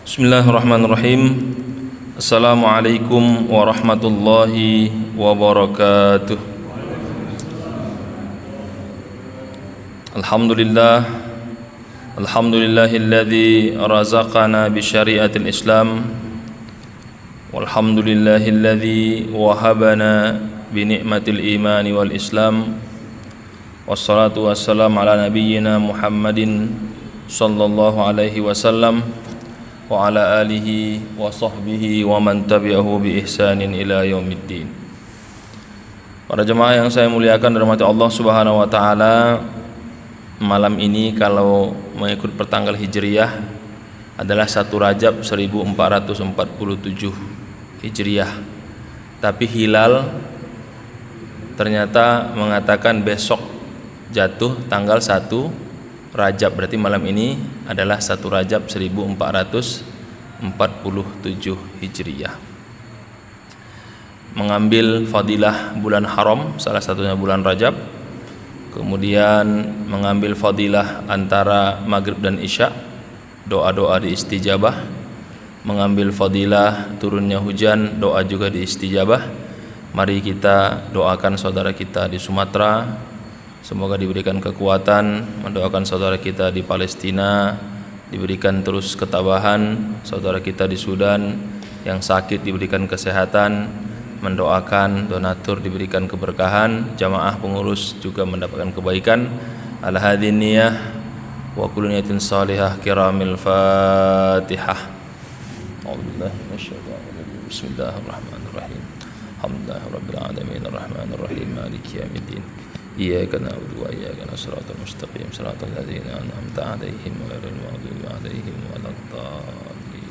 Bismillahirrahmanirrahim. Assalamualaikum warahmatullahi wabarakatuh. Alhamdulillah. Alhamdulillahilladzi razaqana bi syariatil Islam. Walhamdulillahilladzi wahabana bi ni'matil imani wal Islam. Wassalatu wassalamu ala nabiyyina Muhammadin sallallahu alaihi wasallam wa ala alihi wa sahbihi wa man tabi'ahu bi ihsanin ila yaumiddin. Para jemaah yang saya muliakan dan rahmati Allah Subhanahu wa taala, malam ini kalau mengikut pertanggal Hijriyah adalah 1 Rajab 1447 Hijriyah. Tapi hilal ternyata mengatakan besok jatuh tanggal 1 Rajab, berarti malam ini adalah 1 Rajab 1447 Hijriyah. Mengambil fadilah bulan haram, salah satunya bulan Rajab. Kemudian mengambil fadilah antara maghrib dan isya, doa-doa diistijabah. Mengambil fadilah turunnya hujan, doa juga diistijabah. Mari kita doakan saudara kita di Sumatera, semoga diberikan kekuatan, mendoakan saudara kita di Palestina diberikan terus ketabahan, saudara kita di Sudan yang sakit diberikan kesehatan, mendoakan donatur diberikan keberkahan, jamaah pengurus juga mendapatkan kebaikan. Ala hadhin niyah wa kullu niyatin salihah kiramil Fatihah. Bismillahirrahmanirrahim. Alhamdulillahirabbil alamin arrahmanir rahim maliki yaumiddin. Iyyaka na'budu wa iyyaka nasta'in mustaqim shiratal ladzina an'amta 'alaihim ghairil maghdubi 'alaihim waladdallin.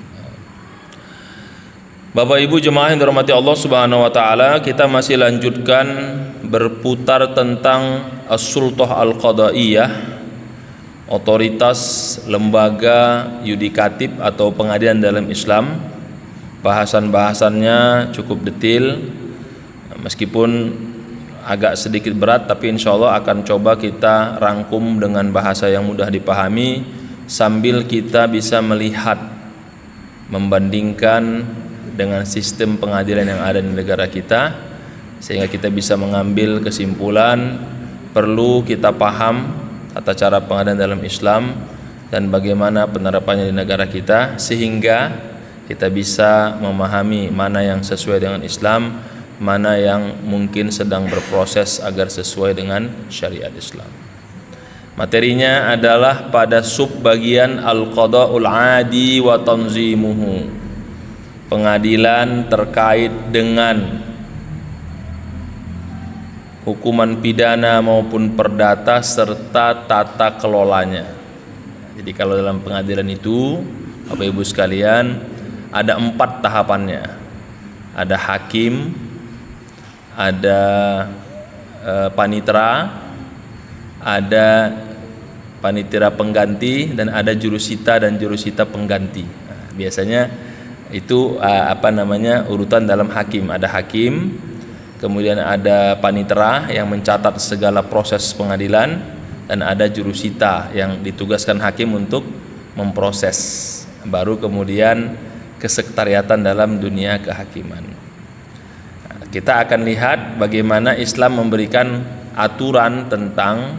Bapak Ibu jemaah yang dirahmati Allah Subhanahu wa taala, kita masih lanjutkan berputar tentang As-Sulthah Al-Qadaiyah, otoritas lembaga yudikatif atau pengadilan dalam Islam. Bahasan-bahasannya cukup detail, meskipun agak sedikit berat, tapi insya Allah akan coba kita rangkum dengan bahasa yang mudah dipahami sambil kita bisa melihat, membandingkan dengan sistem pengadilan yang ada di negara kita, sehingga kita bisa mengambil kesimpulan perlu kita paham tata cara pengadilan dalam Islam dan bagaimana penerapannya di negara kita, sehingga kita bisa memahami mana yang sesuai dengan Islam, mana yang mungkin sedang berproses agar sesuai dengan syariat Islam. Materinya adalah pada subbagian al-qada'ul adi wa tanzimuhu, pengadilan terkait dengan hukuman pidana maupun perdata serta tata kelolanya. Jadi kalau dalam pengadilan itu, Bapak Ibu sekalian, ada 4 tahapannya. Ada hakim, ada panitera, ada panitera pengganti, dan ada jurusita dan jurusita pengganti. Nah, biasanya itu urutan dalam hakim. Ada hakim, kemudian ada panitera yang mencatat segala proses pengadilan, dan ada jurusita yang ditugaskan hakim untuk memproses. Baru kemudian kesekretariatan dalam dunia kehakiman. Kita akan lihat bagaimana Islam memberikan aturan tentang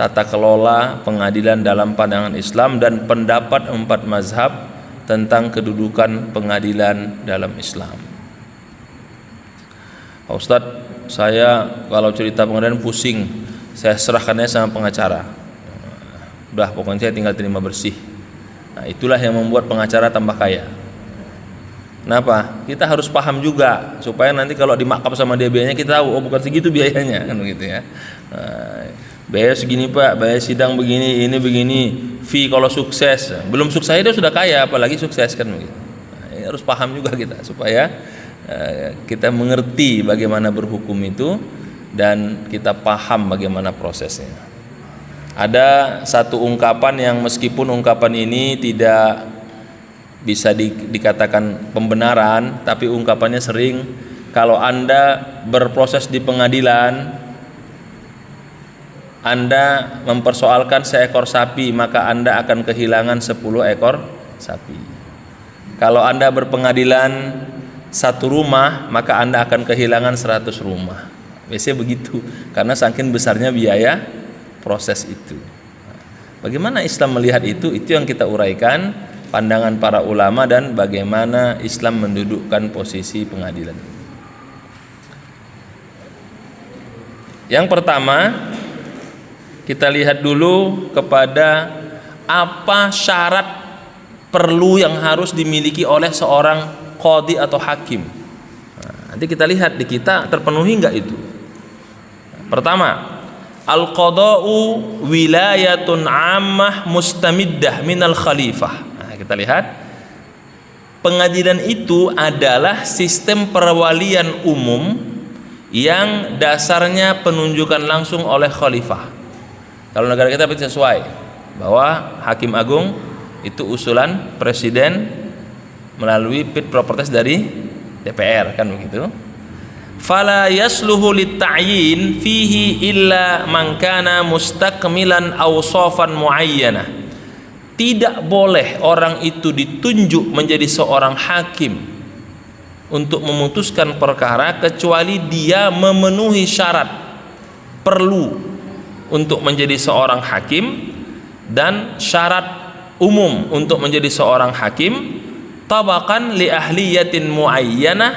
tata kelola pengadilan dalam pandangan Islam dan pendapat 4 mazhab tentang kedudukan pengadilan dalam Islam. Pak Ustadz, saya kalau cerita pengadilan pusing, saya serahkannya sama pengacara. Udah, pokoknya saya tinggal terima bersih. Nah, itulah yang membuat pengacara tambah kaya. Kenapa? Kita harus paham juga supaya nanti kalau dimakap sama dia biayanya kita tahu, oh bukan segitu biayanya, kan begitu ya. Nah, biaya segini Pak, biaya sidang begini, ini begini, fee kalau sukses. Belum sukses dia sudah kaya, apalagi sukses, kan begitu. Nah, harus paham juga kita supaya kita mengerti bagaimana berhukum itu dan kita paham bagaimana prosesnya. Ada satu ungkapan yang meskipun ungkapan ini tidak bisa dikatakan pembenaran, tapi ungkapannya sering, kalau Anda berproses di pengadilan, Anda mempersoalkan seekor sapi, maka Anda akan kehilangan 10 ekor sapi. Kalau Anda berpengadilan satu rumah, maka Anda akan kehilangan 100 rumah. Biasanya begitu, karena saking besarnya biaya proses itu. Bagaimana Islam melihat itu? Itu yang kita uraikan, pandangan para ulama dan bagaimana Islam mendudukkan posisi pengadilan. Yang pertama, kita lihat dulu kepada apa syarat perlu yang harus dimiliki oleh seorang qadhi atau hakim. Nanti kita lihat di kita terpenuhi enggak itu. Pertama, al-qada'u wilayatun 'ammah mustamiddah minal khalifah. Kita lihat, pengadilan itu adalah sistem perwalian umum yang dasarnya penunjukan langsung oleh khalifah. Kalau negara kita berarti sesuai bahwa hakim agung itu usulan presiden melalui fit properties dari DPR, kan begitu. Fala yasluhu lit-ta'yin fihi illa man kana mustakmilan awsafan muayyanah. Tidak boleh orang itu ditunjuk menjadi seorang hakim untuk memutuskan perkara kecuali dia memenuhi syarat perlu untuk menjadi seorang hakim dan syarat umum untuk menjadi seorang hakim tabaqan li ahliyatin muayyanah,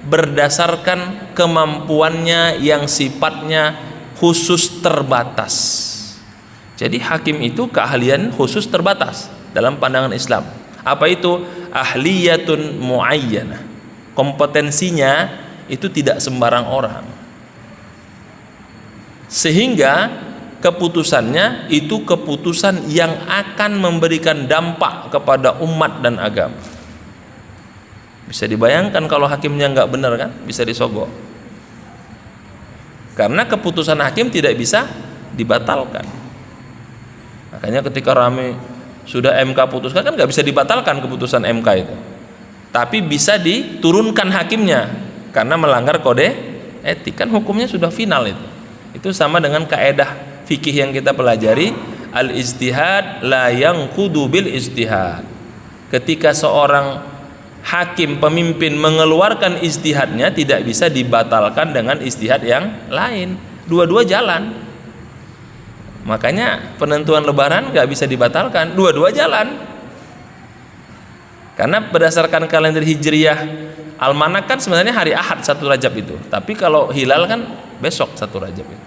berdasarkan kemampuannya yang sifatnya khusus terbatas. Jadi hakim itu keahlian khusus terbatas dalam pandangan Islam. Apa itu? Ahliyatun muayyanah. Kompetensinya itu tidak sembarang orang. Sehingga keputusannya itu keputusan yang akan memberikan dampak kepada umat dan agama. Bisa dibayangkan kalau hakimnya nggak benar, kan bisa disogok, karena keputusan hakim tidak bisa dibatalkan. Makanya ketika rame sudah MK putuskan, kan nggak bisa dibatalkan keputusan MK itu, tapi bisa diturunkan hakimnya karena melanggar kode etik, kan hukumnya sudah final itu. Itu sama dengan kaedah fikih yang kita pelajari, al-ijtihad la yanqudu bil ijtihad. Ketika seorang hakim pemimpin mengeluarkan ijtihadnya, tidak bisa dibatalkan dengan ijtihad yang lain. Dua-dua jalan. Makanya penentuan lebaran nggak bisa dibatalkan, dua-dua jalan. Karena berdasarkan kalender hijriyah, almanak kan sebenarnya hari Ahad 1 Rajab itu, tapi kalau hilal kan besok 1 Rajab itu.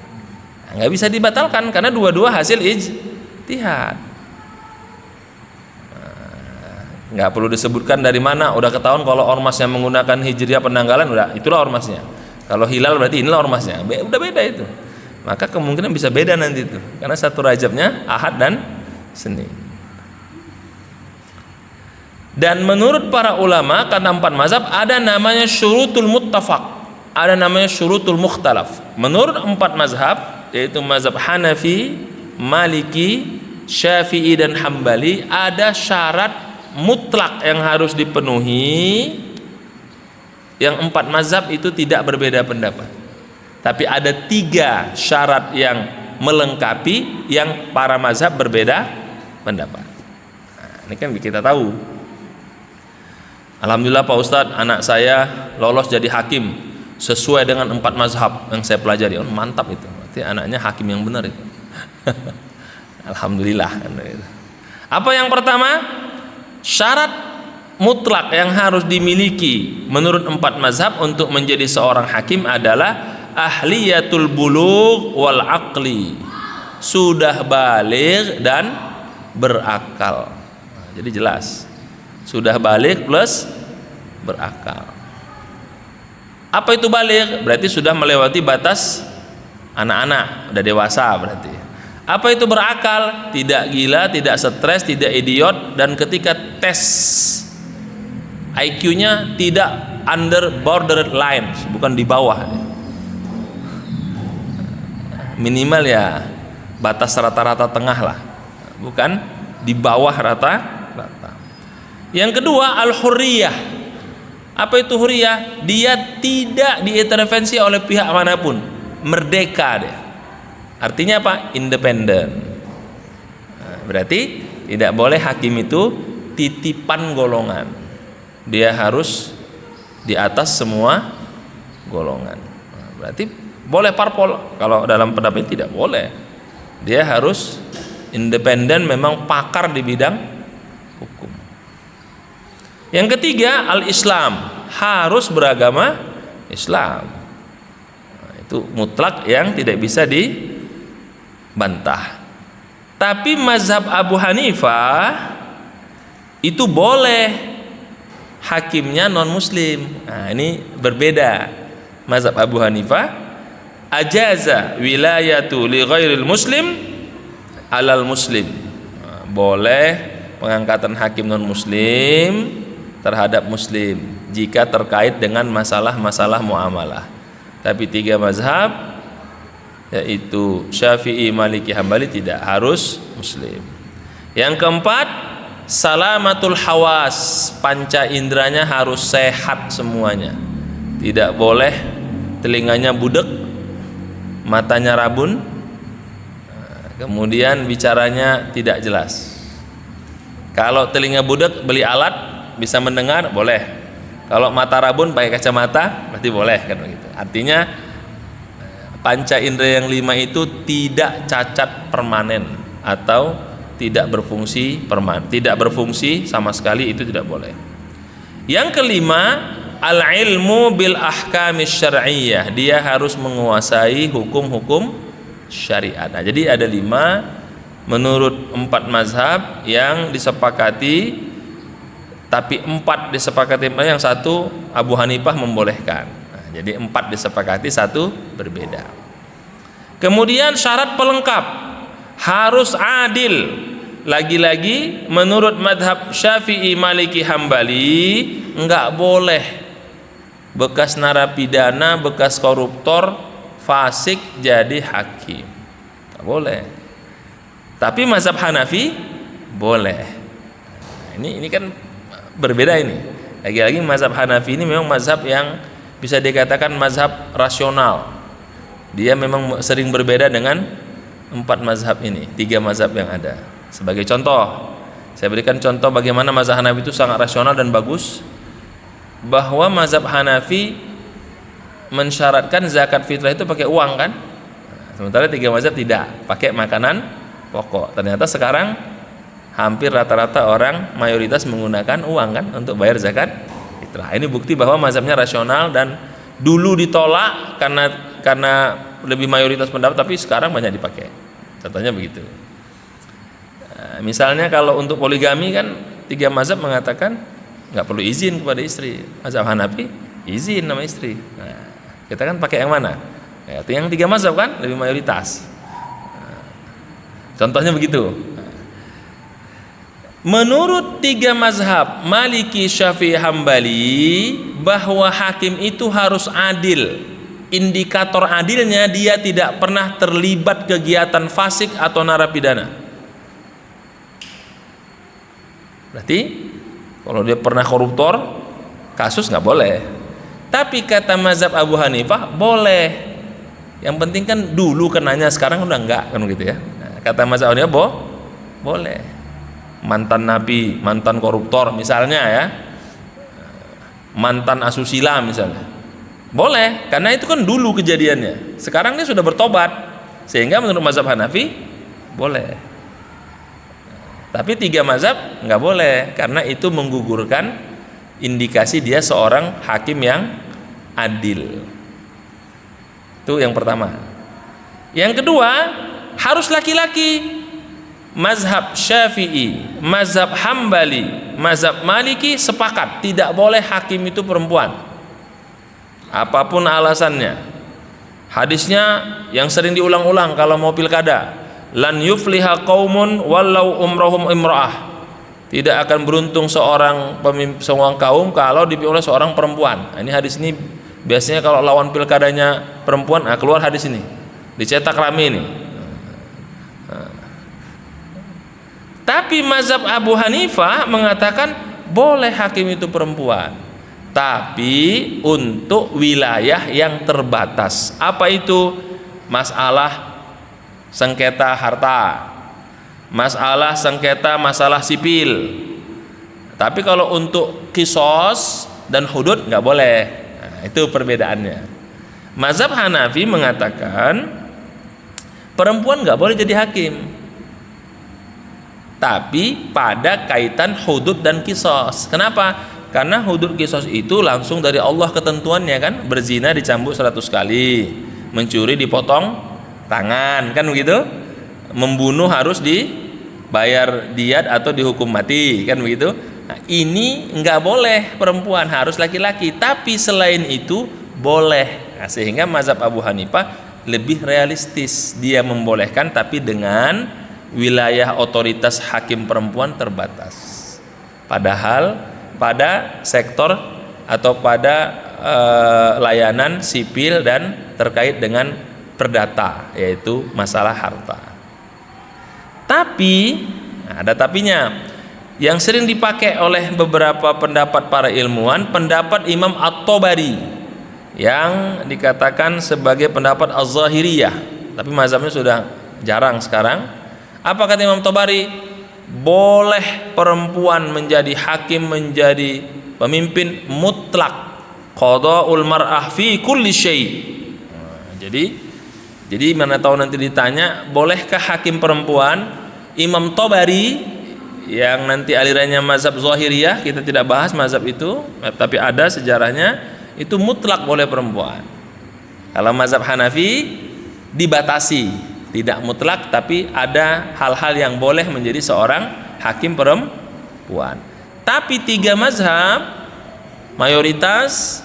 Nggak bisa dibatalkan karena dua-dua hasil ijtihad. Nggak perlu disebutkan dari mana, udah ketahuan kalau ormas yang menggunakan hijriah penanggalan, udah itulah ormasnya. Kalau hilal berarti inilah ormasnya, udah beda itu. Maka kemungkinan bisa beda nanti itu, karena 1 Rajabnya Ahad dan Senin. Dan menurut para ulama, karena 4 mazhab ada namanya syurutul muttafaq, ada namanya syurutul mukhtalaf. Menurut 4 mazhab, yaitu mazhab Hanafi, Maliki, Syafi'i dan Hambali, ada syarat mutlak yang harus dipenuhi, yang 4 mazhab itu tidak berbeda pendapat. Tapi ada 3 syarat yang melengkapi yang para mazhab berbeda pendapat. Nah, ini kan kita tahu. Alhamdulillah Pak Ustadz, anak saya lolos jadi hakim sesuai dengan 4 mazhab yang saya pelajari. Oh, mantap itu, berarti anaknya hakim yang benar itu. Alhamdulillah. Apa yang pertama? Syarat mutlak yang harus dimiliki menurut 4 mazhab untuk menjadi seorang hakim adalah ahliyatul bulugh wal aqli, sudah baligh dan berakal. Jadi jelas, sudah baligh plus berakal. Apa itu baligh? Berarti sudah melewati batas anak-anak, udah dewasa berarti. Apa itu berakal? Tidak gila, tidak stres, tidak idiot, dan ketika tes IQ-nya tidak under borderline, bukan di bawah, minimal ya batas rata-rata tengah lah, bukan di bawah rata-rata. Yang kedua, al-hurriyah. Apa itu hurriyah? Dia tidak diintervensi oleh pihak manapun, merdeka deh. Artinya apa? Independen. Berarti tidak boleh hakim itu titipan golongan. dia harus di atas semua golongan. Nah, berarti boleh parpol, kalau dalam pendapat tidak boleh. Dia harus independen, memang pakar di bidang hukum. Yang ketiga, al-Islam, harus beragama Islam. Nah, itu mutlak yang tidak bisa dibantah. Tapi mazhab Abu Hanifah itu boleh hakimnya non muslim. Nah, ini berbeda. Mazhab Abu Hanifah ajaza wilayatu li ghairil muslim alal muslim. Nah, boleh pengangkatan hakim non muslim terhadap muslim jika terkait dengan masalah-masalah muamalah. Tapi tiga mazhab, yaitu Syafi'i, Maliki, Hambali, tidak harus muslim. Yang keempat, salamatul hawas, panca inderanya harus sehat semuanya. Tidak boleh telinganya budek, matanya rabun, kemudian bicaranya tidak jelas. Kalau telinga budek, beli alat, bisa mendengar, boleh. Kalau mata rabun pakai kacamata, berarti boleh, kan begitu. Artinya panca indera yang 5 itu tidak cacat permanen atau tidak berfungsi permanen, tidak berfungsi sama sekali, itu tidak boleh. Yang kelima, al-ilmu bil ahkamis syar'iyyah, dia harus menguasai hukum-hukum syariat. Nah, jadi ada 5 menurut 4 mazhab yang disepakati, tapi 4 disepakati, yang 1 Abu Hanifah membolehkan. Jadi 4 disepakati, 1 berbeda. Kemudian syarat pelengkap, harus adil. Lagi-lagi menurut madhab Syafi'i, Maliki, Hambali, enggak boleh bekas narapidana, bekas koruptor, fasik jadi hakim, enggak boleh. Tapi mazhab Hanafi boleh. Ini kan berbeda ini. Lagi-lagi mazhab Hanafi ini memang mazhab yang bisa dikatakan mazhab rasional. Dia memang sering berbeda dengan 4 mazhab ini, 3 mazhab yang ada. Sebagai contoh, saya berikan contoh bagaimana mazhab Hanafi itu sangat rasional dan bagus. Bahwa mazhab Hanafi mensyaratkan zakat fitrah itu pakai uang, kan? Sementara 3 mazhab tidak, pakai makanan pokok. Ternyata sekarang hampir rata-rata orang mayoritas menggunakan uang, kan, untuk bayar zakat fitrah. Ini bukti bahwa mazhabnya rasional dan dulu ditolak karena lebih mayoritas pendapat, tapi sekarang banyak dipakai. Contohnya begitu. Nah, misalnya kalau untuk poligami, kan 3 mazhab mengatakan nggak perlu izin kepada istri. Mazhab Hanafi izin sama istri. Nah, kita kan pakai yang mana? Ya, yang 3 mazhab kan lebih mayoritas. Nah, contohnya begitu. Menurut 3 mazhab Maliki, Syafi'i, Hambali, bahwa hakim itu harus adil. Indikator adilnya dia tidak pernah terlibat kegiatan fasik atau narapidana. Berarti kalau dia pernah koruptor, kasus nggak boleh. Tapi kata mazhab Abu Hanifah boleh. Yang penting kan dulu kenanya, sekarang udah enggak, kan gitu ya. Nah, kata mazhab Abu Hanifah boleh. Mantan napi, mantan koruptor misalnya ya, mantan asusila misalnya, boleh, karena itu kan dulu kejadiannya. Sekarang dia sudah bertobat, sehingga menurut mazhab Hanafi boleh. Tapi 3 mazhab nggak boleh, karena itu menggugurkan indikasi dia seorang hakim yang adil. Itu yang pertama. Yang kedua, harus laki-laki. Mazhab Syafi'i, mazhab Hambali, mazhab Maliki sepakat tidak boleh hakim itu perempuan, apapun alasannya. Hadisnya yang sering diulang-ulang kalau mau pilkada, lan yufliha qaumun walau umrohum imra'ah, tidak akan beruntung seorang kaum kalau dipimpin oleh seorang perempuan. Nah, ini hadis ini biasanya kalau lawan pilkadanya perempuan, keluar hadis ini, dicetak rame ini. Tapi mazhab Abu Hanifah mengatakan boleh hakim itu perempuan, tapi untuk wilayah yang terbatas. Apa itu? Masalah sengketa harta, masalah sengketa masalah sipil. Tapi kalau untuk kisos dan hudud nggak boleh. Nah, itu perbedaannya. Mazhab Hanafi mengatakan perempuan nggak boleh jadi hakim, tapi pada kaitan hudud dan kisos. Kenapa? Karena hudud kisos itu langsung dari Allah ketentuannya kan. Berzina dicambuk 100 kali, mencuri dipotong tangan, kan begitu? Membunuh harus dibayar diat atau dihukum mati, kan begitu? Nah, ini nggak boleh perempuan, harus laki-laki. Tapi selain itu boleh. Nah, sehingga mazhab Abu Hanifah lebih realistis, dia membolehkan tapi dengan wilayah otoritas hakim perempuan terbatas. Padahal pada sektor atau pada layanan sipil dan terkait dengan perdata, yaitu masalah harta. Tapi ada tapinya. Yang sering dipakai oleh beberapa pendapat para ilmuwan, pendapat Imam At-Tabari yang dikatakan sebagai pendapat Az-Zahiriyah, tapi mazhabnya sudah jarang sekarang. Apa kata Imam Tabari? Boleh perempuan menjadi hakim, menjadi pemimpin mutlak, qada'ul mar'ah fi kulli syai'. Jadi mana tahu nanti ditanya, bolehkah hakim perempuan? Imam Tabari yang nanti alirannya mazhab Zahiriyah, kita tidak bahas mazhab itu, tapi ada sejarahnya, itu mutlak boleh perempuan. Kalau mazhab Hanafi dibatasi, tidak mutlak, tapi ada hal-hal yang boleh menjadi seorang hakim perempuan. Tapi 3 mazhab mayoritas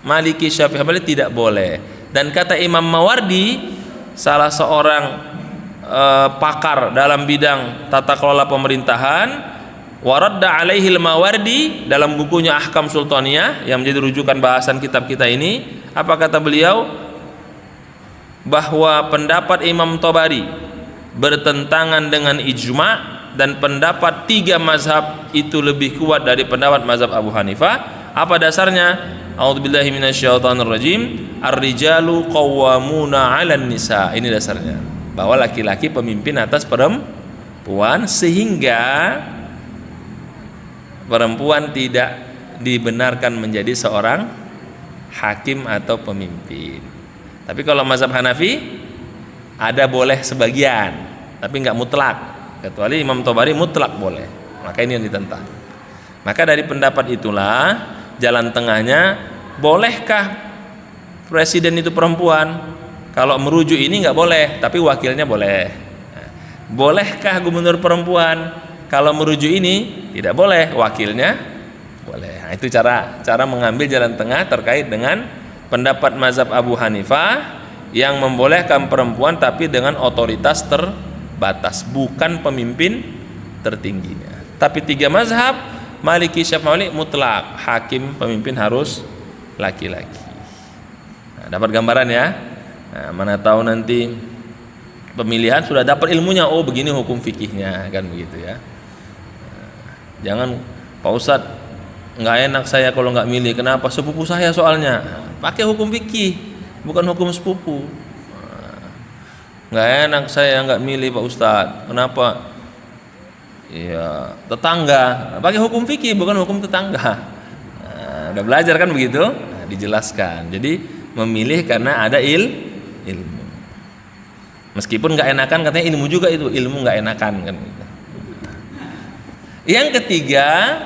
Maliki, Syafi'i, Hambali tidak boleh. Dan kata Imam Mawardi, salah seorang pakar dalam bidang tata kelola pemerintahan, waradda alaihil Mawardi dalam bukunya Ahkam Sultaniyah yang menjadi rujukan bahasan kitab kita ini. Apa kata beliau? Bahwa pendapat Imam Tabari bertentangan dengan ijma', dan pendapat 3 mazhab itu lebih kuat dari pendapat mazhab Abu Hanifah. Apa dasarnya? A'udzubillahi minasyaitonirrajim. Ar-rijalu qawwamuna 'alan nisa. Ini dasarnya, bahwa laki-laki pemimpin atas perempuan, sehingga perempuan tidak dibenarkan menjadi seorang hakim atau pemimpin. Tapi kalau mazhab Hanafi ada boleh sebagian, tapi nggak mutlak, kecuali Imam Tabari mutlak boleh. Maka ini yang ditentang. Maka dari pendapat itulah jalan tengahnya, bolehkah presiden itu perempuan? Kalau merujuk ini nggak boleh, tapi wakilnya boleh. Bolehkah gubernur perempuan? Kalau merujuk ini tidak boleh, wakilnya boleh. Nah, itu cara mengambil jalan tengah terkait dengan pendapat mazhab Abu Hanifah yang membolehkan perempuan tapi dengan otoritas terbatas, bukan pemimpin tertingginya. Tapi 3 mazhab Maliki, Syafi'i, mutlak, hakim pemimpin harus laki-laki. Nah, dapat gambaran ya. Nah, mana tahu nanti pemilihan sudah dapat ilmunya, oh begini hukum fikihnya, kan begitu ya. Jangan Pak Ustadz, nggak enak saya kalau nggak milih. Kenapa? Sepupu saya soalnya. Pakai hukum fikih, bukan hukum sepupu. Nggak enak saya nggak milih Pak Ustadz. Kenapa? Ya tetangga. Pakai hukum fikih, bukan hukum tetangga. Nah, udah belajar kan begitu? Nah, dijelaskan. Jadi memilih karena ada ilmu. Meskipun nggak enakan, katanya ilmu juga itu, ilmu nggak enakan kan. Yang ketiga,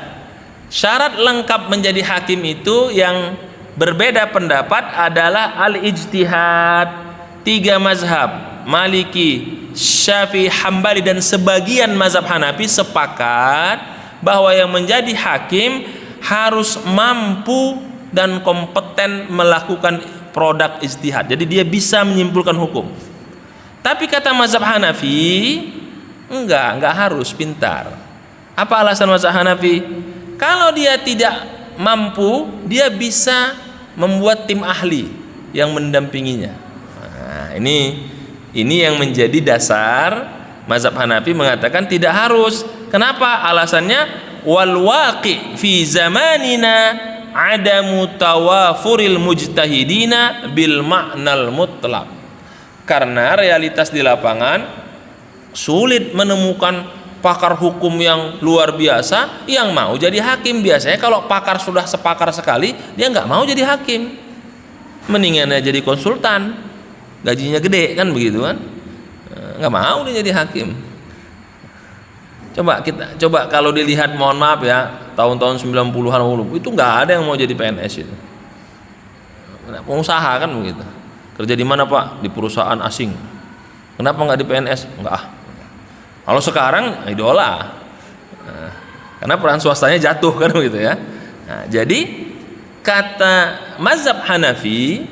syarat lengkap menjadi hakim itu yang berbeda pendapat adalah al-ijtihad. 3 mazhab Maliki, Syafi'i, Hambali dan sebagian mazhab Hanafi sepakat bahwa yang menjadi hakim harus mampu dan kompeten melakukan produk ijtihad. Jadi dia bisa menyimpulkan hukum. Tapi kata mazhab Hanafi, enggak harus pintar. Apa alasan mazhab Hanafi? Kalau dia tidak mampu, dia bisa membuat tim ahli yang mendampinginya. Nah, ini yang menjadi dasar mazhab Hanafi mengatakan tidak harus. Kenapa? Alasannya wal waqi fi zamanina adamu tawafuril mujtahidina bil ma'nal mutlaq. Karena realitas di lapangan sulit menemukan pakar hukum yang luar biasa yang mau jadi hakim. Biasanya kalau pakar sudah sepakar sekali, dia nggak mau jadi hakim, mendingannya jadi konsultan, gajinya gede kan begitu kan, nggak mau dia jadi hakim. Coba kalau dilihat, mohon maaf ya, tahun-tahun 90-an itu nggak ada yang mau jadi PNS itu. Pengusaha kan begitu. Kerja di mana Pak? Di perusahaan asing. Kenapa nggak di PNS? Enggak. Kalau sekarang idola. Karena peran swastanya jatuh kan begitu ya. Nah, jadi kata mazhab Hanafi,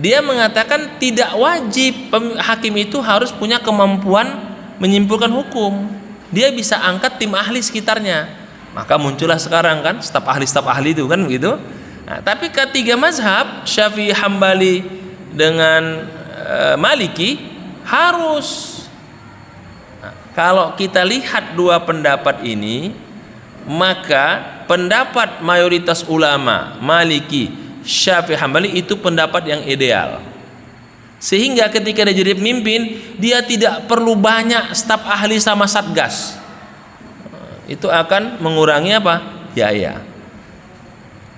dia mengatakan tidak wajib hakim itu harus punya kemampuan menyimpulkan hukum. Dia bisa angkat tim ahli sekitarnya. Maka muncullah sekarang kan staf ahli itu kan begitu. Nah, tapi ketiga mazhab Syafi'i, Hambali dengan Maliki harus. Nah, kalau kita lihat dua pendapat ini, maka pendapat mayoritas ulama Maliki, Syafi'i, Hambali itu pendapat yang ideal. Sehingga ketika dia jadi pemimpin, dia tidak perlu banyak staf ahli sama satgas. Itu akan mengurangi apa? Biaya.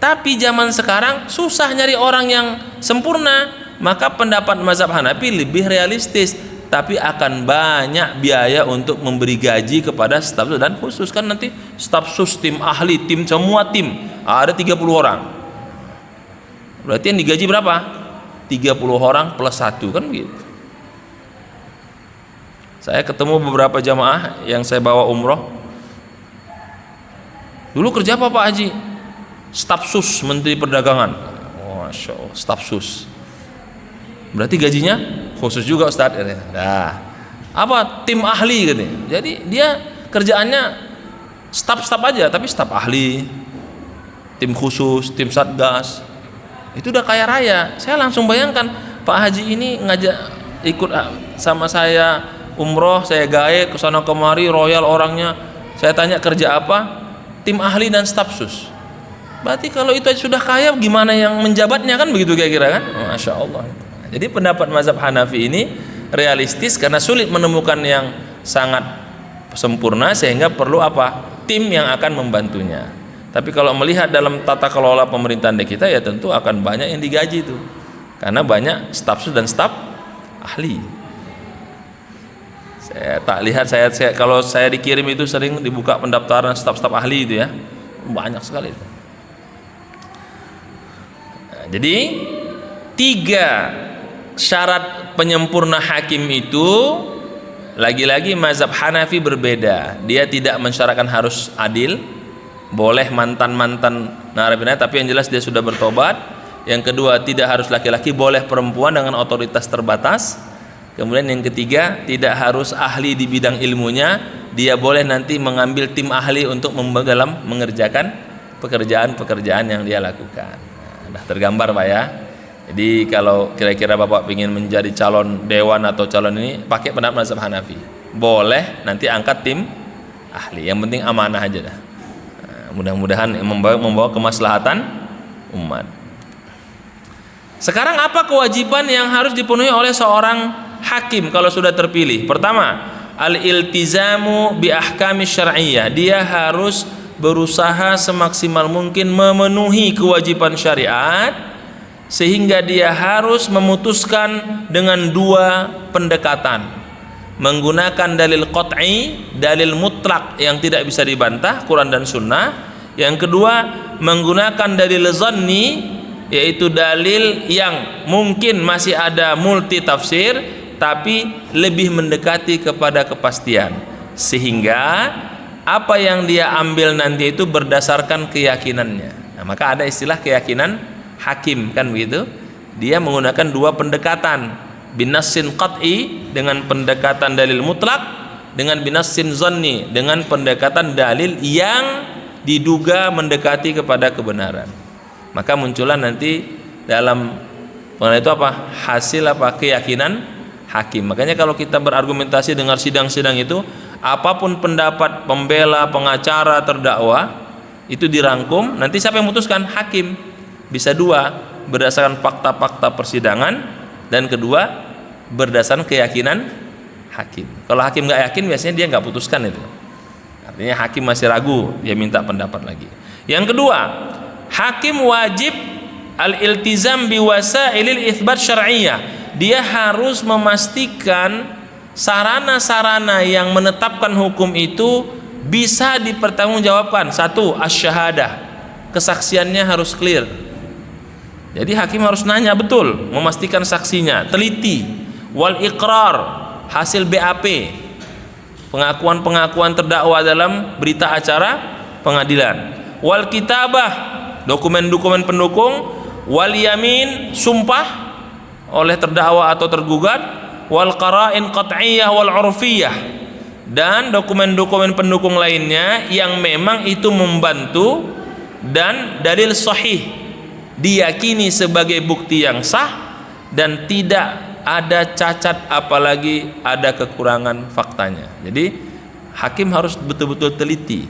Tapi zaman sekarang susah nyari orang yang sempurna, maka pendapat mazhab Hanafi lebih realistis, tapi akan banyak biaya untuk memberi gaji kepada staf, dan khusus kan nanti staf sus, tim ahli, tim semua tim ada 30 orang. Berarti yang digaji berapa? 30 orang plus 1 kan begitu. Saya ketemu beberapa jamaah yang saya bawa umroh. Dulu kerja apa Pak Haji? Staf sus Menteri Perdagangan. Oh, Masya Allah, staf sus. Berarti gajinya khusus juga Ustaz. Nah, apa? Tim ahli gitu. Jadi dia kerjaannya staf aja, tapi staf ahli, tim khusus, tim satgas. Itu udah kaya raya. Saya langsung bayangkan Pak Haji ini ngajak ikut sama saya umroh, saya gawe ke sana kemari, royal orangnya. Saya tanya kerja apa? Tim ahli dan staf sus. Berarti kalau itu sudah kaya, gimana yang menjabatnya kan begitu kira-kira kan? Masya Allah. Jadi pendapat mazhab Hanafi ini realistis karena sulit menemukan yang sangat sempurna, sehingga perlu apa? Tim yang akan membantunya. Tapi kalau melihat dalam tata kelola pemerintahan di kita, ya tentu akan banyak yang digaji itu, karena banyak staf sus dan staf ahli. Saya tak lihat, kalau saya dikirim itu sering dibuka pendaftaran staf-staf ahli itu ya, banyak sekali itu. Nah, jadi 3 syarat penyempurna hakim itu, lagi-lagi mazhab Hanafi berbeda. Dia tidak mensyaratkan harus adil, boleh mantan narapidana tapi yang jelas dia sudah bertobat. Yang kedua, tidak harus laki-laki, boleh perempuan dengan otoritas terbatas. Kemudian yang ketiga, tidak harus ahli di bidang ilmunya, dia boleh nanti mengambil tim ahli untuk dalam mengerjakan pekerjaan-pekerjaan yang dia lakukan. Nah, tergambar Pak ya. Jadi kalau kira-kira Bapak ingin menjadi calon dewan atau calon ini, pakai pendapat mazhab Hanafi. Boleh nanti angkat tim ahli, yang penting amanah aja dah. Mudah-mudahan membawa kemaslahatan umat. Sekarang apa kewajiban yang harus dipenuhi oleh seorang hakim kalau sudah terpilih? Pertama, al-iltizamu bi ahkami syar'iyyah. Dia harus berusaha semaksimal mungkin memenuhi kewajiban syariat, sehingga dia harus memutuskan dengan 2 pendekatan. Menggunakan dalil qat'i, dalil mutlak yang tidak bisa dibantah, Quran dan Sunnah. Yang kedua, menggunakan dalil zanni, yaitu dalil yang mungkin masih ada multi tafsir, tapi lebih mendekati kepada kepastian, sehingga apa yang dia ambil nanti itu berdasarkan keyakinannya. Nah, maka ada istilah keyakinan hakim kan begitu. Dia menggunakan 2 pendekatan, binassin qat'i dengan pendekatan dalil mutlak, dengan binassin zanni dengan pendekatan dalil yang diduga mendekati kepada kebenaran. Maka muncullah nanti dalam pengenai itu apa? Hasil apa? Keyakinan hakim. Makanya kalau kita berargumentasi dengar sidang-sidang itu, apapun pendapat pembela, pengacara, terdakwa itu dirangkum, nanti siapa yang memutuskan? Hakim. Bisa 2, berdasarkan fakta-fakta persidangan, dan kedua berdasarkan keyakinan hakim. Kalau hakim nggak yakin, biasanya dia nggak putuskan itu. Artinya hakim masih ragu, dia minta pendapat lagi. Yang kedua, hakim wajib al-iltizam biwasailil itsbat syar'iyyah. Dia harus memastikan sarana-sarana yang menetapkan hukum itu bisa dipertanggungjawabkan. Satu, asy-syahadah, kesaksiannya harus clear. Jadi hakim harus nanya betul, memastikan saksinya, teliti. Wal iqrar, hasil BAP, pengakuan-pengakuan terdakwa dalam berita acara pengadilan. Wal kitabah, dokumen-dokumen pendukung. Wal yamin, sumpah oleh terdakwa atau tergugat. Wal qara'in qat'iyyah wal 'urfiyyah, dan dokumen-dokumen pendukung lainnya yang memang itu membantu dan dalil sahih diyakini sebagai bukti yang sah dan tidak ada cacat apalagi ada kekurangan faktanya. Jadi hakim harus betul-betul teliti.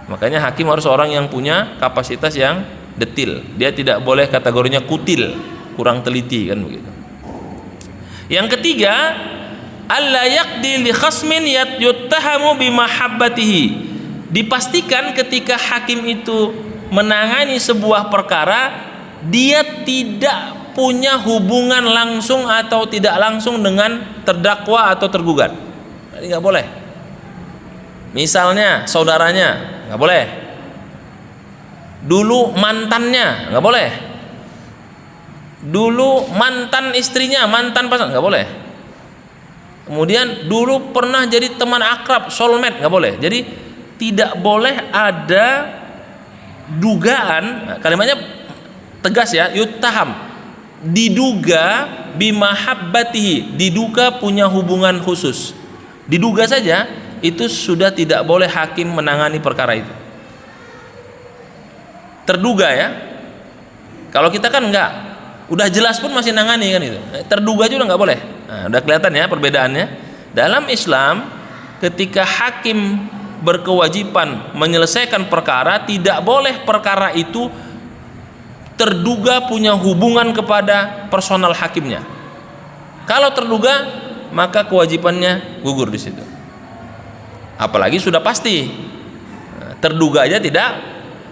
Makanya hakim harus orang yang punya kapasitas yang detil. Dia tidak boleh kategorinya kutil, kurang teliti, kan begitu. Yang ketiga, alla yaqdi li khasmin yuttahamu bimahabbatihi. Dipastikan ketika hakim itu menangani sebuah perkara, dia tidak punya hubungan langsung atau tidak langsung dengan terdakwa atau tergugat. Jadi nggak boleh. Misalnya saudaranya, nggak boleh. Dulu mantannya, nggak boleh. Dulu mantan istrinya, mantan pasangan, nggak boleh. Kemudian dulu pernah jadi teman akrab, soulmate, nggak boleh. Jadi tidak boleh ada dugaan, kalimatnya tegas ya, yuttaham, diduga bimahabbatihi, diduga punya hubungan khusus, diduga saja, itu sudah tidak boleh hakim menangani perkara itu. Terduga ya, kalau kita kan enggak, udah jelas pun masih nangani kan itu, terduga juga nggak boleh. Nah, udah kelihatan ya perbedaannya. Dalam Islam, ketika hakim berkewajiban menyelesaikan perkara, tidak boleh perkara itu terduga punya hubungan kepada personal hakimnya. Kalau terduga, maka kewajibannya gugur di situ. Apalagi sudah pasti. Terduga aja tidak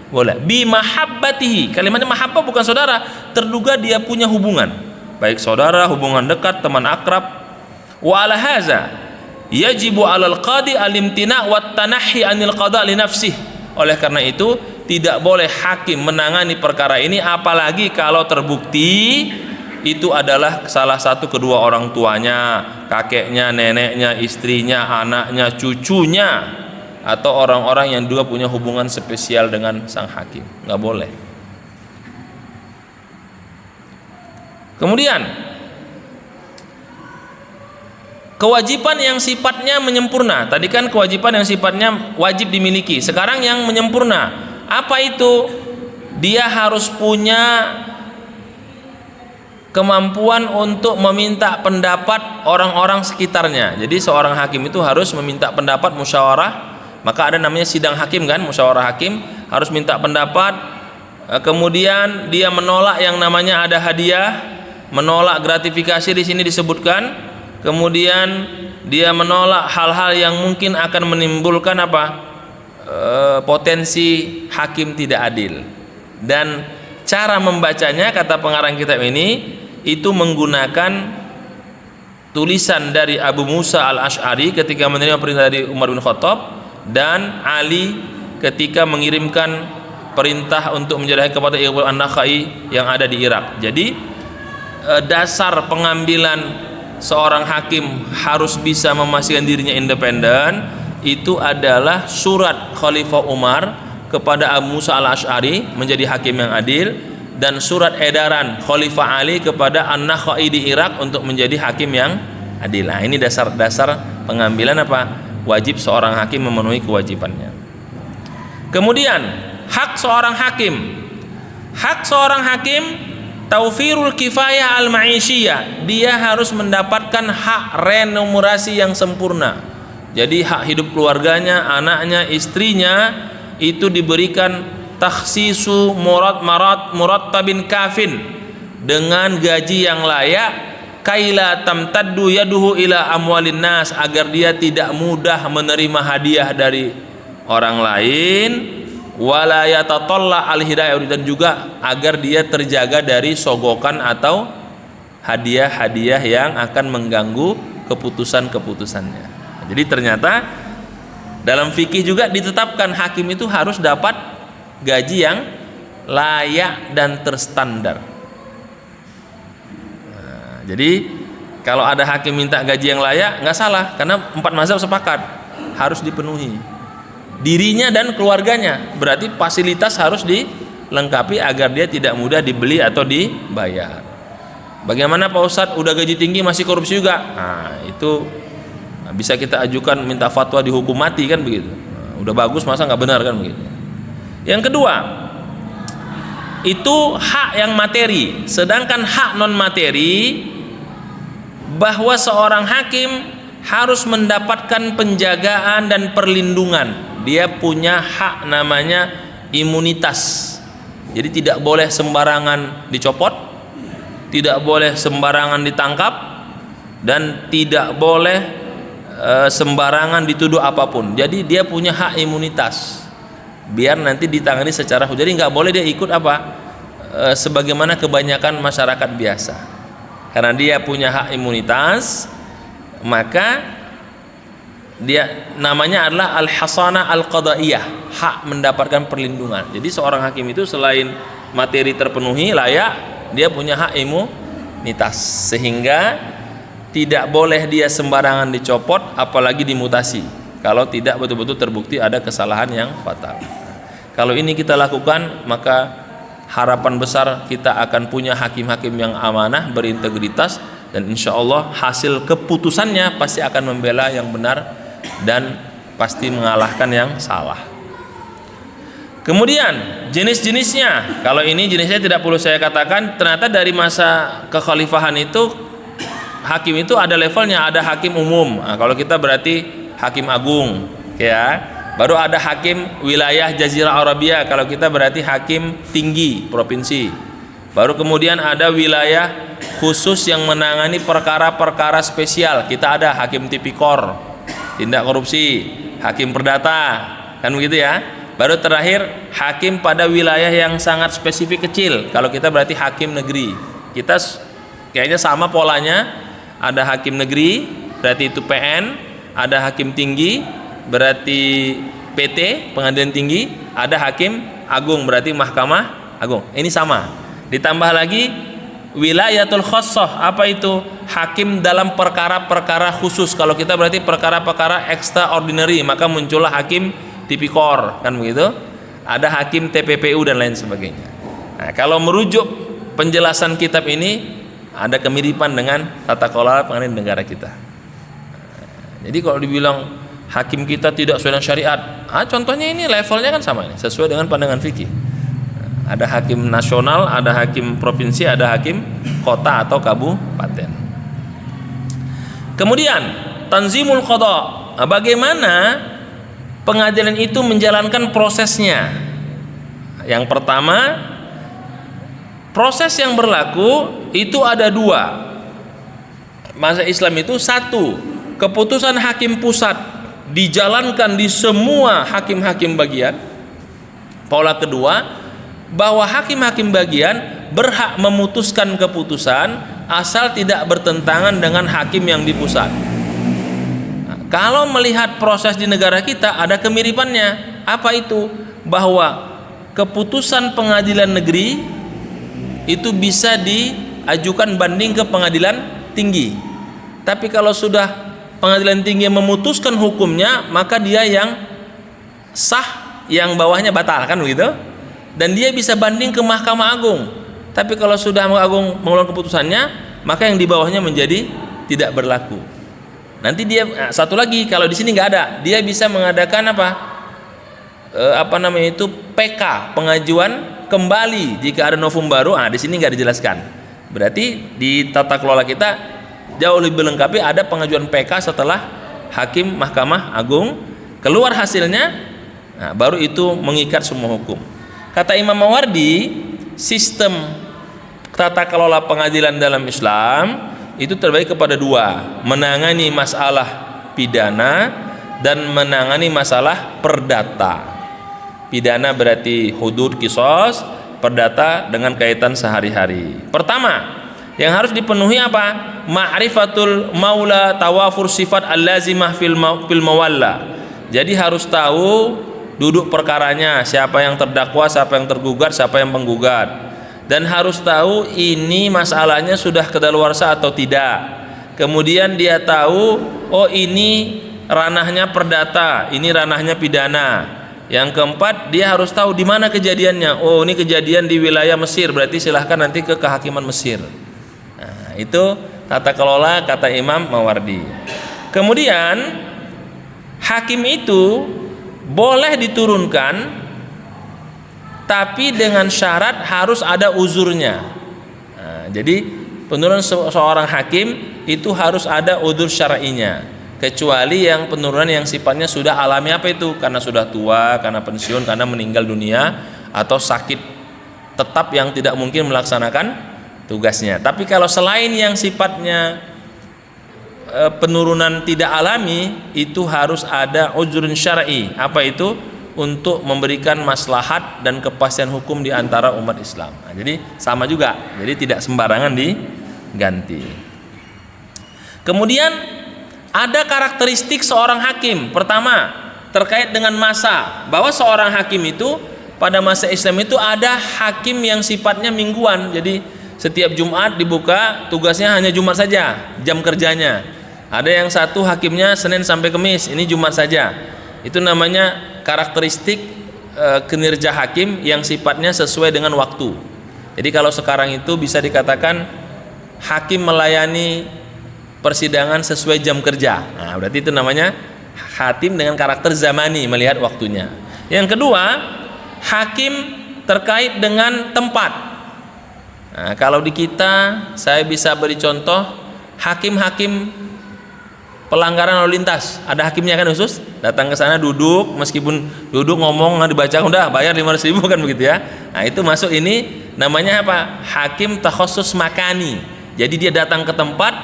boleh. Bi mahabbatihi, kalimatnya mahabbah bukan saudara, terduga dia punya hubungan, baik saudara, hubungan dekat, teman akrab. Wa ala hadza yajibu 'alal qadi al-imtina' wat tanahi 'anil qada' li nafsihi. Oleh karena itu, tidak boleh hakim menangani perkara ini, apalagi kalau terbukti itu adalah salah satu kedua orang tuanya, kakeknya, neneknya, istrinya, anaknya, cucunya, atau orang-orang yang juga punya hubungan spesial dengan sang hakim. Nggak boleh. Kemudian kewajiban yang sifatnya menyempurna. Tadi kan kewajiban yang sifatnya wajib dimiliki. Sekarang yang menyempurna. Apa itu? Dia harus punya kemampuan untuk meminta pendapat orang-orang sekitarnya. Jadi seorang hakim itu harus meminta pendapat, musyawarah. Maka ada namanya sidang hakim kan, musyawarah hakim, harus minta pendapat. Kemudian dia menolak yang namanya ada hadiah, menolak gratifikasi di sini disebutkan. Kemudian dia menolak hal-hal yang mungkin akan menimbulkan apa? Potensi hakim tidak adil. Dan cara membacanya, kata pengarang kitab ini, itu menggunakan tulisan dari Abu Musa al-Ash'ari ketika menerima perintah dari Umar bin Khattab, dan Ali ketika mengirimkan perintah untuk menjadi kepada Iqbal an-Nakhai yang ada di Irak. Jadi dasar pengambilan seorang hakim harus bisa memastikan dirinya independen itu adalah surat Khalifah Umar kepada Abu Musa al-Ash'ari menjadi hakim yang adil, dan surat edaran Khalifah Ali kepada An-Nakhai di Irak untuk menjadi hakim yang adil. Nah, ini dasar-dasar pengambilan apa? Wajib seorang hakim memenuhi kewajibannya. Kemudian hak seorang hakim. Hak seorang hakim taufirul kifayah al-ma'isyiyah. Dia harus mendapatkan hak remunerasi yang sempurna. Jadi hak hidup keluarganya, anaknya, istrinya itu diberikan takhsisu murattabin kafin, dengan gaji yang layak kaila tamtaddu yaduhu ila amwalin nas, agar dia tidak mudah menerima hadiah dari orang lain, wala yatatalla al hidayah, dan juga agar dia terjaga dari sogokan atau hadiah-hadiah yang akan mengganggu keputusan-keputusannya. Jadi ternyata dalam fikih juga ditetapkan hakim itu harus dapat gaji yang layak dan terstandar. Jadi kalau ada hakim minta gaji yang layak, nggak salah, karena 4 mazhab sepakat harus dipenuhi dirinya dan keluarganya. Berarti fasilitas harus dilengkapi agar dia tidak mudah dibeli atau dibayar. Bagaimana Pak Ustadz, udah gaji tinggi masih korupsi juga? Nah, itu bisa kita ajukan minta fatwa dihukum mati kan begitu. Udah bagus masa nggak benar kan begitu. Yang kedua, itu hak yang materi. Sedangkan hak non materi, bahwa seorang hakim harus mendapatkan penjagaan dan perlindungan. Dia punya hak namanya imunitas. Jadi tidak boleh sembarangan dicopot, tidak boleh sembarangan ditangkap, dan tidak boleh sembarangan dituduh apapun. Jadi dia punya hak imunitas, biar nanti ditangani secara hukum. Jadi nggak boleh dia ikut sebagaimana kebanyakan masyarakat biasa. Karena dia punya hak imunitas, maka dia namanya adalah al-hasanah al-qadaiyah, hak mendapatkan perlindungan. Jadi seorang hakim itu selain materi terpenuhi layak, dia punya hak imunitas, sehingga tidak boleh dia sembarangan dicopot, apalagi dimutasi kalau tidak betul-betul terbukti ada kesalahan yang fatal. Kalau ini kita lakukan, maka harapan besar kita akan punya hakim-hakim yang amanah, berintegritas, dan insya Allah hasil keputusannya pasti akan membela yang benar dan pasti mengalahkan yang salah. Kemudian jenis-jenisnya, kalau ini jenisnya tidak perlu saya katakan. Ternyata dari masa kekhalifahan itu hakim itu ada levelnya, ada hakim umum. Nah, kalau kita berarti hakim agung, ya. Baru ada hakim wilayah Jazirah Arabia, kalau kita berarti hakim tinggi provinsi. Baru kemudian ada wilayah khusus yang menangani perkara-perkara spesial, kita ada hakim tipikor, tindak korupsi, hakim perdata, kan begitu ya. Baru terakhir hakim pada wilayah yang sangat spesifik kecil, kalau kita berarti hakim negeri. Kita kayaknya sama polanya, ada hakim negeri berarti itu PN, ada hakim tinggi berarti PT, pengadilan tinggi, ada hakim agung berarti Mahkamah Agung. Ini sama. Ditambah lagi wilayatul khassah, apa itu? Hakim dalam perkara-perkara khusus. Kalau kita berarti perkara-perkara extraordinary, maka muncullah hakim tipikor, kan begitu? Ada hakim TPPU dan lain sebagainya. Nah, kalau merujuk penjelasan kitab ini, ada kemiripan dengan tata kelola pengadilan negara kita. Jadi kalau dibilang hakim kita tidak sesuai dengan syariat, contohnya ini levelnya kan sama ini, sesuai dengan pandangan fikih. Ada hakim nasional, ada hakim provinsi, ada hakim kota atau kabupaten. Kemudian tanzimul qada, bagaimana pengadilan itu menjalankan prosesnya. Yang pertama, proses yang berlaku itu ada 2. Mazhab Islam itu 1, keputusan hakim pusat dijalankan di semua hakim-hakim bagian. Pola kedua, bahwa hakim-hakim bagian berhak memutuskan keputusan asal tidak bertentangan dengan hakim yang di pusat. Nah, kalau melihat proses di negara kita ada kemiripannya. Apa itu? Bahwa keputusan pengadilan negeri itu bisa diajukan banding ke pengadilan tinggi. Tapi kalau sudah pengadilan tinggi memutuskan hukumnya, maka dia yang sah, yang bawahnya batal, kan begitu? Dan dia bisa banding ke Mahkamah Agung. Tapi kalau sudah Mahkamah Agung mengeluarkan keputusannya, maka yang di bawahnya menjadi tidak berlaku. Nanti dia satu lagi, kalau di sini nggak ada, dia bisa mengadakan PK, pengajuan kembali jika ada novum baru. Di sini nggak dijelaskan. Berarti di tata kelola kita jauh lebih lengkapi, ada pengajuan PK setelah hakim Mahkamah Agung keluar hasilnya, baru itu mengikat semua hukum. Kata Imam Mawardi, sistem tata kelola pengadilan dalam Islam itu terbagi kepada dua, menangani masalah pidana dan menangani masalah perdata. Pidana berarti hudud qisas, perdata dengan kaitan sehari-hari. Pertama, yang harus dipenuhi apa? Ma'rifatul maula, tawafur sifat al-lazimah fil mawalla. Jadi harus tahu duduk perkaranya, siapa yang terdakwa, siapa yang tergugat, siapa yang penggugat. Dan harus tahu ini masalahnya sudah kedaluarsa atau tidak. Kemudian dia tahu, oh ini ranahnya perdata, ini ranahnya pidana. Yang keempat, dia harus tahu di mana kejadiannya. Oh, ini kejadian di wilayah Mesir, berarti silahkan nanti ke kehakiman Mesir. Nah, itu tata kelola kata Imam Mawardi. Kemudian hakim itu boleh diturunkan, tapi dengan syarat harus ada uzurnya. Nah, jadi penurunan seorang hakim itu harus ada uzur syar'inya, kecuali yang penurunan yang sifatnya sudah alami. Apa itu? Karena sudah tua, karena pensiun, karena meninggal dunia, atau sakit tetap yang tidak mungkin melaksanakan tugasnya. Tapi kalau selain yang sifatnya penurunan tidak alami, itu harus ada uzrun syar'i. Apa itu? Untuk memberikan maslahat dan kepastian hukum di antara umat Islam. Nah, jadi sama juga, jadi tidak sembarangan diganti. Kemudian ada karakteristik seorang hakim. Pertama, terkait dengan masa, bahwa seorang hakim itu pada masa Islam itu ada hakim yang sifatnya mingguan. Jadi setiap Jumat dibuka, tugasnya hanya Jumat saja jam kerjanya. Ada yang satu hakimnya Senin sampai Kamis, ini Jumat saja. Itu namanya karakteristik kinerja hakim yang sifatnya sesuai dengan waktu. Jadi kalau sekarang itu bisa dikatakan hakim melayani persidangan sesuai jam kerja. Nah, berarti itu namanya hakim dengan karakter zamani, melihat waktunya. Yang kedua, hakim terkait dengan tempat. Nah, kalau di kita, saya bisa beri contoh hakim-hakim pelanggaran lalu lintas. Ada hakimnya kan khusus, datang ke sana duduk, meskipun duduk ngomong nggak dibaca, udah bayar 500.000 kan begitu ya. Nah, itu masuk, ini namanya apa? Hakim takhusus makani. Jadi dia datang ke tempat,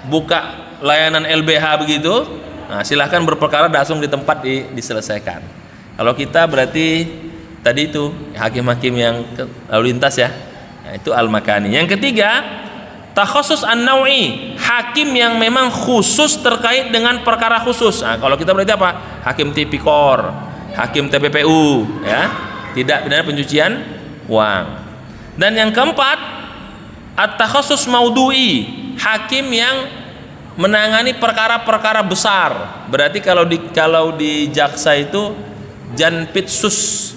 buka layanan LBH begitu. Nah, silahkan berperkara langsung di tempat diselesaikan. Kalau kita berarti tadi itu hakim-hakim yang lalu lintas ya. Nah, itu al-makani. Yang ketiga, takhusus an-nawi, hakim yang memang khusus terkait dengan perkara khusus. Nah, kalau kita berarti apa? Hakim tipikor, hakim TPPU, ya, tidak pidana pencucian uang. Dan yang keempat, at-takhusus maudhu'i, hakim yang menangani perkara-perkara besar. Berarti kalau di jaksa itu janpitsus,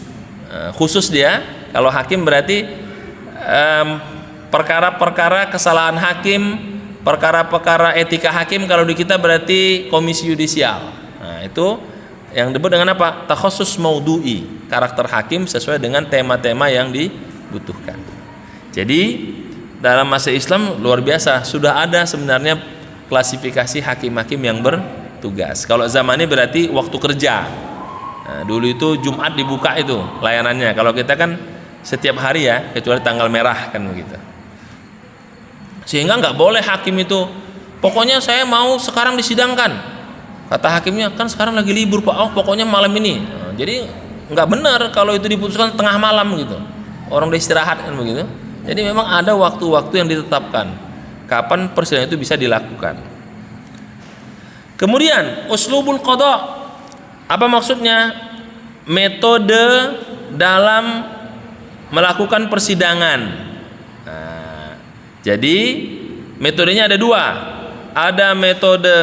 khusus dia. Kalau hakim berarti perkara-perkara kesalahan hakim, perkara-perkara etika hakim. Kalau di kita berarti komisi yudisial. Nah, itu yang disebut dengan apa? Takhusus maudhu'i, karakter hakim sesuai dengan tema-tema yang dibutuhkan. Jadi dalam masa Islam luar biasa, sudah ada sebenarnya klasifikasi hakim-hakim yang bertugas. Kalau zaman ini berarti waktu kerja. Nah, dulu itu Jumat dibuka itu layanannya. Kalau kita kan setiap hari ya, kecuali tanggal merah kan begitu. Sehingga nggak boleh hakim itu, pokoknya saya mau sekarang disidangkan. Kata hakimnya, kan sekarang lagi libur Pak. Oh, pokoknya malam ini. Nah, jadi nggak benar kalau itu diputuskan tengah malam gitu. Orang udah istirahat kan begitu. Jadi memang ada waktu-waktu yang ditetapkan kapan persidangan itu bisa dilakukan. Kemudian uslubul qada, apa maksudnya? Metode dalam melakukan persidangan. Nah, jadi metodenya ada dua. Ada metode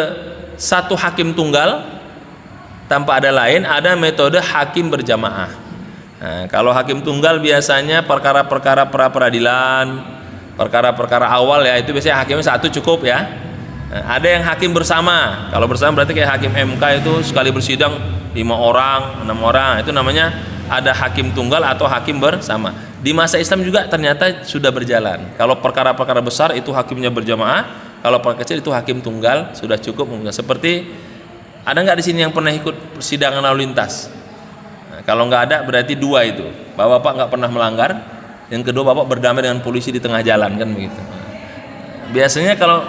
satu hakim tunggal tanpa ada lain, ada metode hakim berjamaah. Nah, kalau hakim tunggal biasanya perkara-perkara pra peradilan, perkara-perkara awal ya, itu biasanya hakimnya satu cukup ya. Nah, ada yang hakim bersama. Kalau bersama berarti kayak hakim MK itu sekali bersidang 5 orang, 6 orang. Itu namanya ada hakim tunggal atau hakim bersama. Di masa Islam juga ternyata sudah berjalan. Kalau perkara-perkara besar itu hakimnya berjamaah, kalau perkara kecil itu hakim tunggal sudah cukup. Seperti ada nggak di sini yang pernah ikut persidangan lalu lintas? Nah, kalau nggak ada berarti dua itu. Bapak nggak pernah melanggar. Yang kedua, bapak berdamai dengan polisi di tengah jalan kan begitu. Biasanya kalau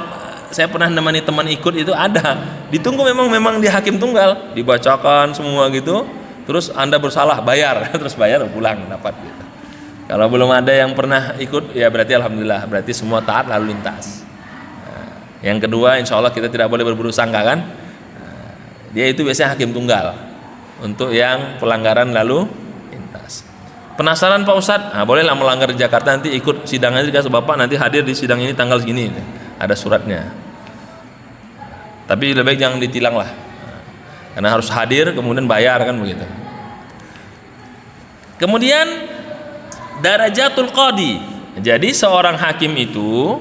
saya pernah nemani teman ikut itu ada. Ditunggu memang di hakim tunggal, dibacakan semua gitu. Terus Anda bersalah, bayar, terus bayar pulang dapat gitu. Kalau belum ada yang pernah ikut, ya berarti alhamdulillah, berarti semua taat lalu lintas. Yang kedua, insya Allah kita tidak boleh berburuk sangka kan. Dia itu biasanya hakim tunggal untuk yang pelanggaran lalu lintas. Penasaran Pak Ustadz? Nah, bolehlah melanggar di Jakarta, nanti ikut sidangnya, dikasih Bapak nanti hadir di sidang ini tanggal segini, ada suratnya. Tapi lebih baik jangan ditilang lah, karena harus hadir kemudian bayar kan begitu. Kemudian darajatul qadi. Jadi seorang hakim itu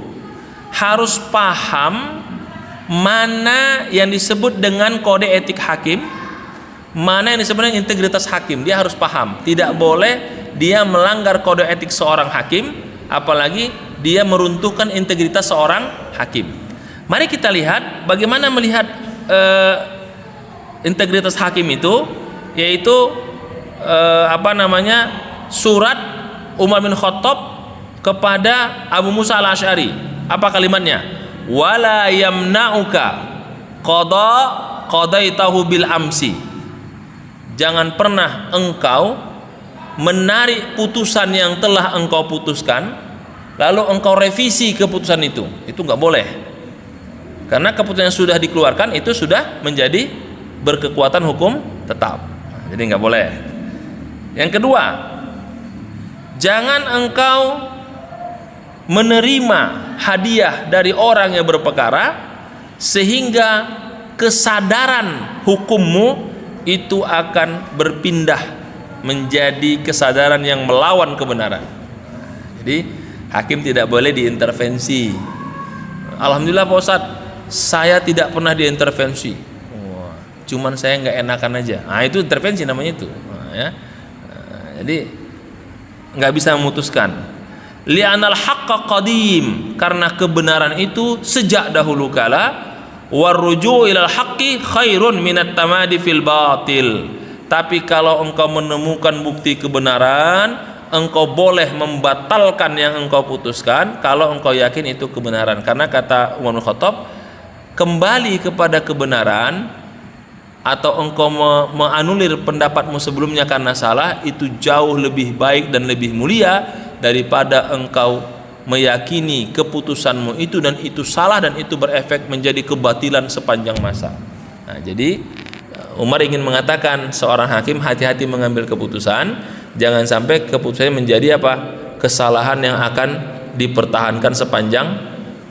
harus paham mana yang disebut dengan kode etik hakim, mana yang disebut dengan integritas hakim. Dia harus paham. Tidak boleh dia melanggar kode etik seorang hakim, apalagi dia meruntuhkan integritas seorang hakim. Mari kita lihat bagaimana melihat integritas hakim itu, yaitu surat Umar bin Khattab kepada Abu Musa al-Asy'ari. Apa kalimatnya? Wala yamna'uka qadaitahu bil amsi. Jangan pernah engkau menarik putusan yang telah engkau putuskan lalu engkau revisi keputusan itu. Itu nggak boleh, karena keputusan yang sudah dikeluarkan itu sudah menjadi berkekuatan hukum tetap. Jadi nggak boleh. Yang kedua, jangan engkau menerima hadiah dari orang yang berperkara sehingga kesadaran hukummu itu akan berpindah menjadi kesadaran yang melawan kebenaran. Jadi hakim tidak boleh diintervensi. Alhamdulillah Pak Ustadz, saya tidak pernah diintervensi. Cuman saya nggak enakan aja. Nah, itu intervensi namanya itu. Jadi nggak bisa memutuskan. Li'anal haqqa qadim, karena kebenaran itu sejak dahulu kala. Warruju' ilal haqqi khairun minat tamadi fil batil. Tapi kalau engkau menemukan bukti kebenaran, engkau boleh membatalkan yang engkau putuskan kalau engkau yakin itu kebenaran. Karena kata Umar bin Khattab, kembali kepada kebenaran atau engkau menganulir pendapatmu sebelumnya karena salah, itu jauh lebih baik dan lebih mulia daripada engkau meyakini keputusanmu itu dan itu salah dan itu berefek menjadi kebatilan sepanjang masa. Nah, jadi Umar ingin mengatakan seorang hakim hati-hati mengambil keputusan, jangan sampai keputusannya menjadi kesalahan yang akan dipertahankan sepanjang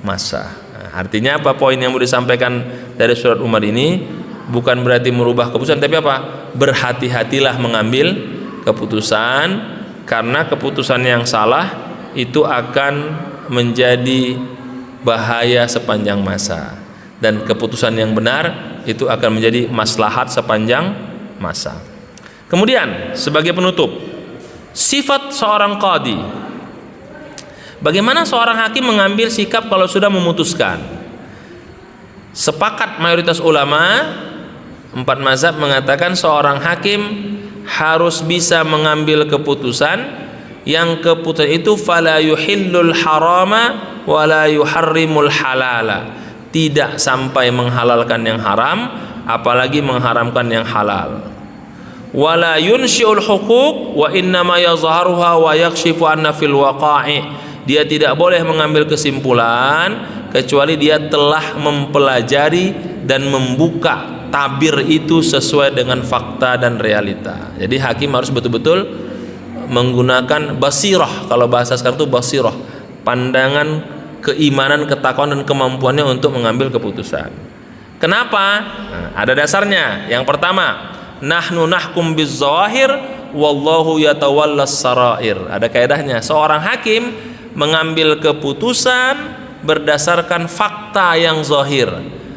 masa. Nah, artinya apa poin yang mau disampaikan dari surat Umar ini? Bukan berarti merubah keputusan, tapi berhati-hatilah mengambil keputusan, karena keputusan yang salah itu akan menjadi bahaya sepanjang masa, dan keputusan yang benar itu akan menjadi maslahat sepanjang masa. Kemudian sebagai penutup, sifat seorang qadi. Bagaimana seorang hakim mengambil sikap kalau sudah memutuskan? Sepakat mayoritas ulama 4 mazhab mengatakan seorang hakim harus bisa mengambil keputusan yang keputusan itu fala yuhillul harama wala yuharrimul halala, tidak sampai menghalalkan yang haram apalagi mengharamkan yang halal. Wala yunshi'ul huquq wa innama yazharuha wa yakshifu anna fil waqa'i, dia tidak boleh mengambil kesimpulan kecuali dia telah mempelajari dan membuka tabir itu sesuai dengan fakta dan realita. Jadi hakim harus betul-betul menggunakan basirah, kalau bahasa sekarang itu basirah, pandangan keimanan, ketakwaan dan kemampuannya untuk mengambil keputusan. Kenapa? Nah, ada dasarnya. Yang pertama, nahnu nahkum bizzawahir wallahu yatawallas sarair. Ada kaidahnya. Seorang hakim mengambil keputusan berdasarkan fakta yang zahir.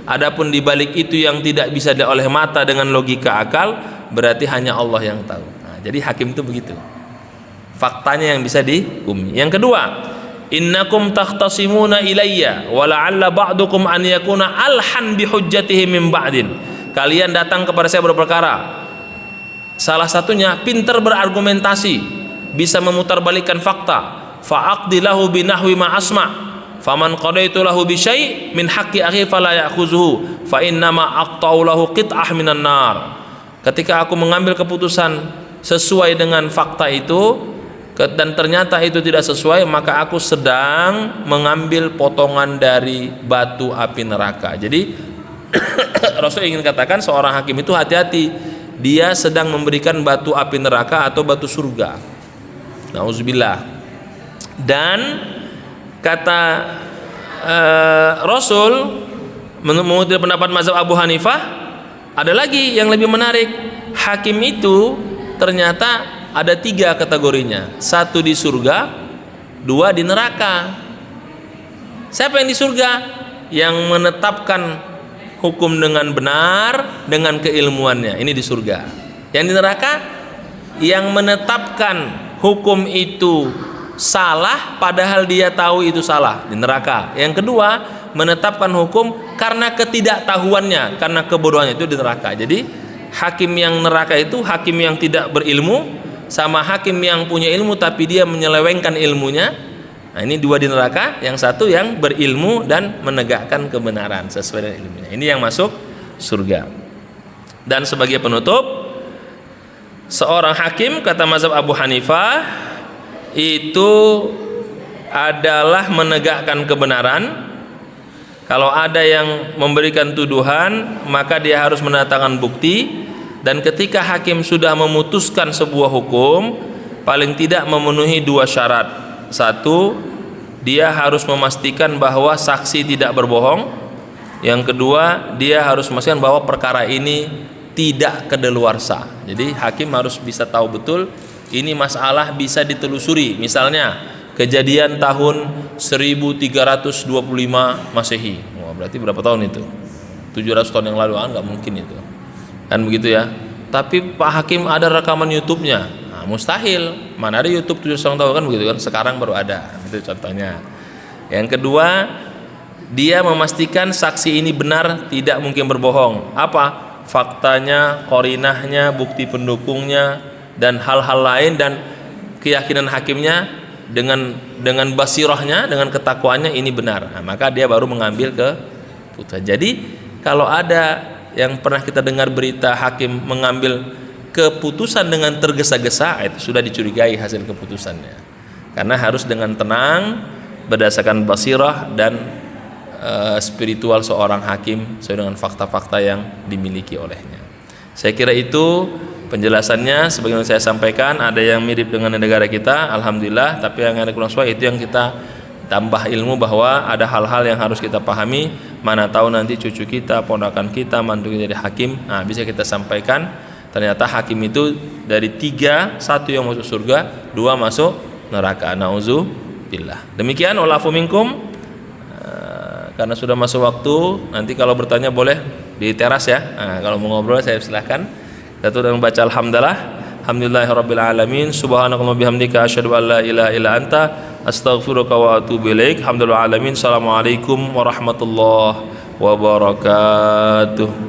Adapun di balik itu yang tidak bisa dilihat oleh mata dengan logika akal, berarti hanya Allah yang tahu. Nah, jadi hakim itu begitu. Faktanya yang bisa dihukumi. Yang kedua, innakum takhtasimuna ilayya wa la'alla ba'dukum an yakuna alhan bihujjatihi min ba'din. Kalian datang kepada saya berperkara, salah satunya pintar berargumentasi, bisa memutarbalikkan fakta. Fa'aqdilahu binahwi ma asma' faman qadaitu lahu bi syai' min haqqi akhi fala ya'khuzuhu fa innama aqta'u lahu qit'ah minan nar. Ketika aku mengambil keputusan sesuai dengan fakta itu dan ternyata itu tidak sesuai, maka aku sedang mengambil potongan dari batu api neraka. Jadi Rasul ingin katakan seorang hakim itu hati-hati, dia sedang memberikan batu api neraka atau batu surga. Nauzubillah. Dan kata Rasul mengutip pendapat mazhab Abu Hanifah, ada lagi yang lebih menarik. Hakim itu ternyata ada 3 kategorinya. 1 di surga, 2 di neraka. Siapa yang di surga? Yang menetapkan hukum dengan benar dengan keilmuannya, ini di surga. Yang di neraka, yang menetapkan hukum itu salah padahal dia tahu itu salah, di neraka. Yang kedua, menetapkan hukum karena ketidaktahuannya, karena kebodohannya, itu di neraka. Jadi hakim yang neraka itu hakim yang tidak berilmu, sama hakim yang punya ilmu tapi dia menyelewengkan ilmunya. Nah, ini 2 di neraka, yang 1 yang berilmu dan menegakkan kebenaran sesuai dengan ilmunya. Ini yang masuk surga. Dan sebagai penutup, seorang hakim kata mazhab Abu Hanifah itu adalah menegakkan kebenaran. Kalau ada yang memberikan tuduhan, maka dia harus mendatangkan bukti. Dan ketika hakim sudah memutuskan sebuah hukum, paling tidak memenuhi 2 syarat. 1, dia harus memastikan bahwa saksi tidak berbohong. Yang kedua, dia harus memastikan bahwa perkara ini tidak kedaluarsa. Jadi hakim harus bisa tahu betul ini masalah bisa ditelusuri. Misalnya kejadian tahun 1325 Masehi. Wah, berarti berapa tahun itu? 700 tahun yang lalu, kan nggak mungkin itu. Kan begitu ya. Tapi Pak Hakim ada rekaman YouTube-nya. Nah, mustahil. Mana ada YouTube 700 tahun, kan begitu kan? Sekarang baru ada. Itu contohnya. Yang kedua, dia memastikan saksi ini benar, tidak mungkin berbohong. Apa? Faktanya, qorinahnya, bukti pendukungnya, dan hal-hal lain, dan keyakinan hakimnya dengan basirahnya, dengan ketakwaannya ini benar. Nah, maka dia baru mengambil keputusan. Jadi kalau ada yang pernah kita dengar berita hakim mengambil keputusan dengan tergesa-gesa, itu sudah dicurigai hasil keputusannya. Karena harus dengan tenang, berdasarkan basirah dan spiritual seorang hakim sesuai dengan fakta-fakta yang dimiliki olehnya. Saya kira itu penjelasannya. Sebagaimana saya sampaikan, ada yang mirip dengan negara kita, alhamdulillah, tapi yang ada kurang sesuai, itu yang kita tambah ilmu bahwa ada hal-hal yang harus kita pahami. Mana tahu nanti cucu kita, ponakan kita, mantu kita jadi hakim. Nah, bisa kita sampaikan ternyata hakim itu dari 3, 1 yang masuk surga, 2 masuk neraka. Nauzubillah. Demikian, walafu minkum. Karena sudah masuk waktu, nanti kalau bertanya boleh di teras ya. Nah, kalau mau ngobrol saya silahkan. Kita tuh dengan baca alhamdulillah. Alhamdulillahirabbil alamin. Subhanakallahumma bihamdika asyhadu an la ilaha illa anta astaghfiruka wa atubu ilaik. Alhamdulillah alamin. Assalamualaikum warahmatullahi wabarakatuh.